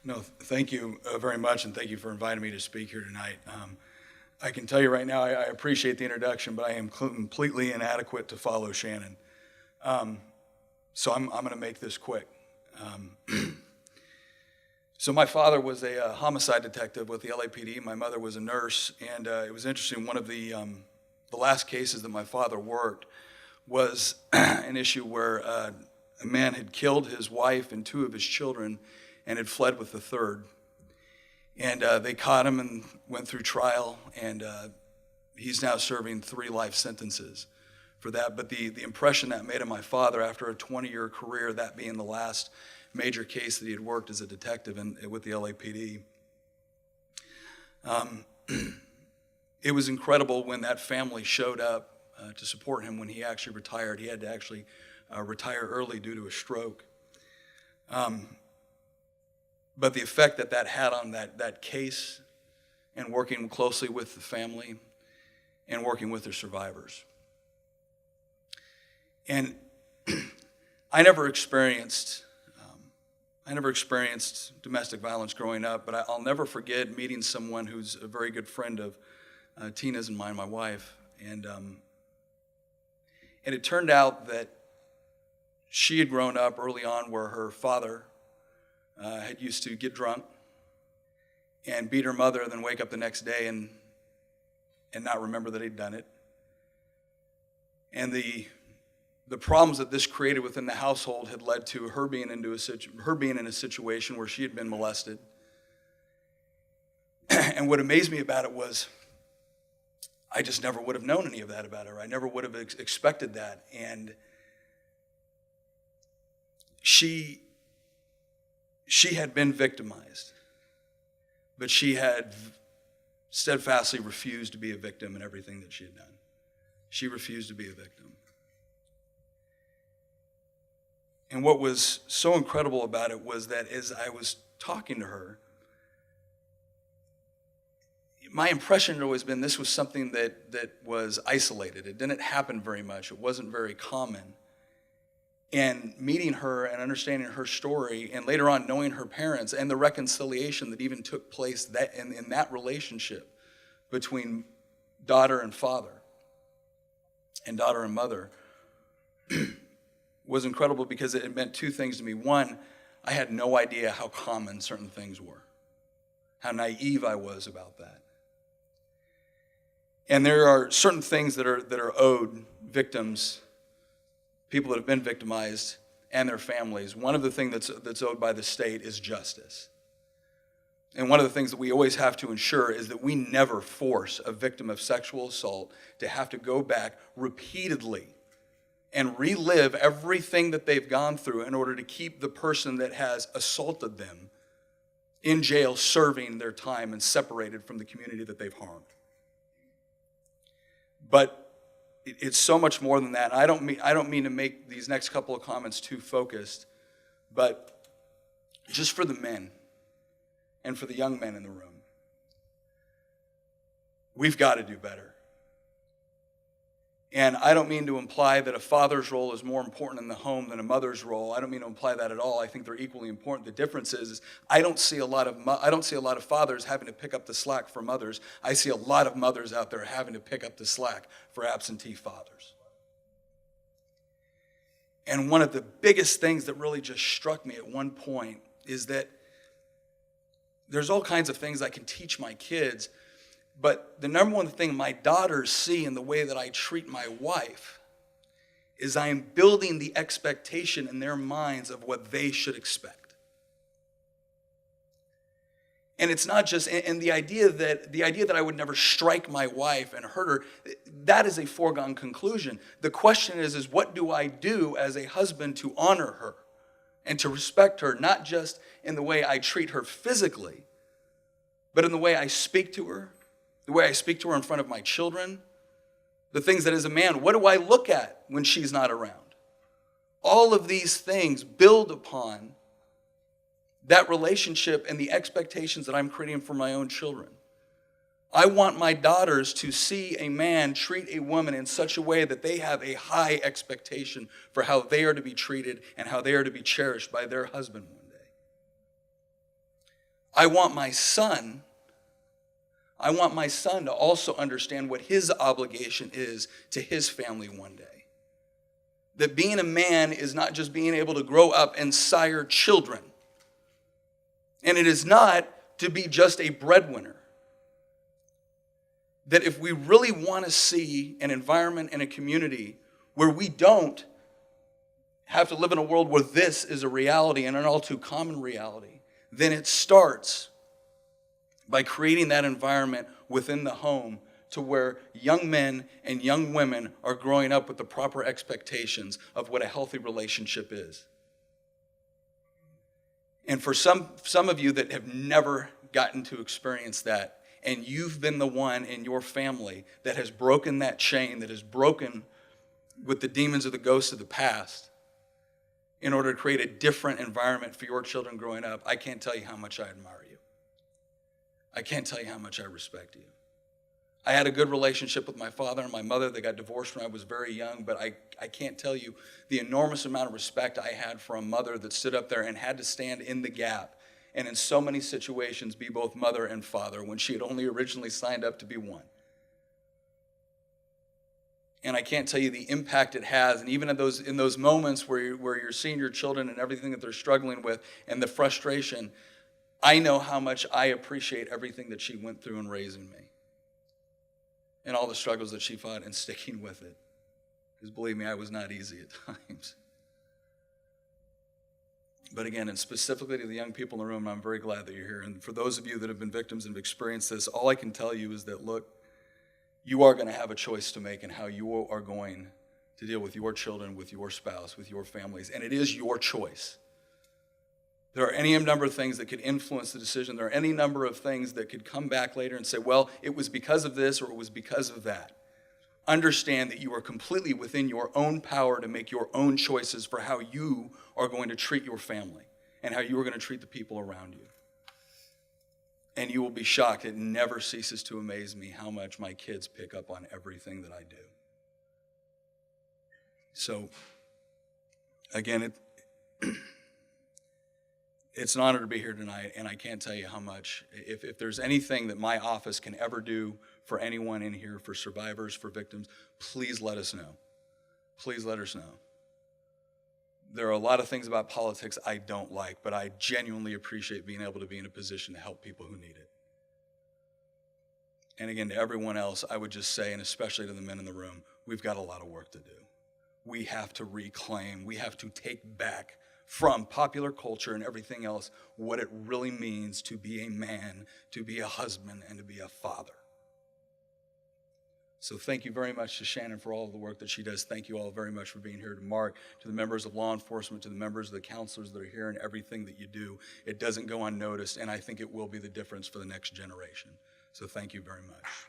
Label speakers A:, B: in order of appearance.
A: No, thank you very much, and thank you for inviting me to speak here tonight. I can tell you right now, I appreciate the introduction, but I am completely inadequate to follow Shannon. So I'm going to make this quick. So my father was a homicide detective with the LAPD. My mother was a nurse, and it was interesting. One of the last cases that my father worked was an issue where a man had killed his wife and two of his children and had fled with the third. And they caught him and went through trial, and he's now serving 3 life sentences for that. But the impression that made on my father after a 20-year career, that being the last major case that he had worked as a detective with the LAPD, it was incredible when that family showed up to support him when he actually retired. He had to actually retire early due to a stroke. But the effect that had on that case, and working closely with the family and working with their survivors. And I never experienced domestic violence growing up, but I'll never forget meeting someone who's a very good friend of Tina's and mine, my wife. And it turned out that she had grown up early on where her father had used to get drunk and beat her mother, and then wake up the next day and not remember that he'd done it. And the problems that this created within the household had led to her being in a situation where she had been molested. And what amazed me about it was I just never would have known any of that about her. I never would have expected that. And she had been victimized, but she had steadfastly refused to be a victim in everything that she had done. She refused to be a victim. And what was so incredible about it was that as I was talking to her, my impression had always been this was something that was isolated. It didn't happen very much. It wasn't very common. And meeting her and understanding her story, and later on knowing her parents and the reconciliation that even took place in that relationship between daughter and father and daughter and mother was incredible, because it meant 2 things to me. One, I had no idea how common certain things were, how naive I was about that. And there are certain things that are owed victims, people that have been victimized, and their families. One of the things that's owed by the state is justice. And one of the things that we always have to ensure is that we never force a victim of sexual assault to have to go back repeatedly and relive everything that they've gone through in order to keep the person that has assaulted them in jail serving their time and separated from the community that they've harmed. But it's so much more than that. I don't mean to make these next couple of comments too focused, but just for the men and for the young men in the room, we've got to do better. And I don't mean to imply that a father's role is more important in the home than a mother's role. I don't mean to imply that at all. I think they're equally important. The difference is I don't see a lot of fathers having to pick up the slack for mothers. I see a lot of mothers out there having to pick up the slack for absentee fathers. And one of the biggest things that really just struck me at one point is that there's all kinds of things I can teach my kids, but the number one thing my daughters see in the way that I treat my wife is I am building the expectation in their minds of what they should expect. And it's not just, and the idea that I would never strike my wife and hurt her, that is a foregone conclusion. The question is what do I do as a husband to honor her and to respect her, not just in the way I treat her physically, but in the way I speak to her, the way I speak to her in front of my children, the things that as a man, what do I look at when she's not around? All of these things build upon that relationship and the expectations that I'm creating for my own children. I want my daughters to see a man treat a woman in such a way that they have a high expectation for how they are to be treated and how they are to be cherished by their husband one day. I want my son to also understand what his obligation is to his family one day. That being a man is not just being able to grow up and sire children. And it is not to be just a breadwinner. That if we really want to see an environment and a community where we don't have to live in a world where this is a reality and an all too common reality, then it starts by creating that environment within the home to where young men and young women are growing up with the proper expectations of what a healthy relationship is. And for some of you that have never gotten to experience that, and you've been the one in your family that has broken that chain, that has broken with the demons or the ghosts of the past, in order to create a different environment for your children growing up, I can't tell you how much I admire you. I can't tell you how much I respect you. I had a good relationship with my father and my mother. They got divorced when I was very young, but I can't tell you the enormous amount of respect I had for a mother that stood up there and had to stand in the gap and in so many situations be both mother and father when she had only originally signed up to be one. And I can't tell you the impact it has. And even in those moments where you're seeing your children and everything that they're struggling with and the frustration, I know how much I appreciate everything that she went through in raising me and all the struggles that she fought and sticking with it. Because believe me, I was not easy at times. But again, and specifically to the young people in the room, I'm very glad that you're here. And for those of you that have been victims and have experienced this, all I can tell you is that, look, you are going to have a choice to make in how you are going to deal with your children, with your spouse, with your families. And it is your choice. There are any number of things that could influence the decision. There are any number of things that could come back later and say, well, it was because of this or it was because of that. Understand that you are completely within your own power to make your own choices for how you are going to treat your family and how you are going to treat the people around you. And you will be shocked. It never ceases to amaze me how much my kids pick up on everything that I do. So, again, it's an honor to be here tonight, and I can't tell you how much. If there's anything that my office can ever do for anyone in here, for survivors, for victims, please let us know. Please let us know. There are a lot of things about politics I don't like, but I genuinely appreciate being able to be in a position to help people who need it. And again, to everyone else, I would just say, and especially to the men in the room, we've got a lot of work to do. We have to reclaim, we have to take back from popular culture and everything else what it really means to be a man, to be a husband, and to be a father. So thank you very much to Shannon for all of the work that she does. Thank you all very much for being here. To Mark, to the members of law enforcement, to the members of the counselors that are here, and everything that you do. It doesn't go unnoticed, and I think it will be the difference for the next generation. So thank you very much.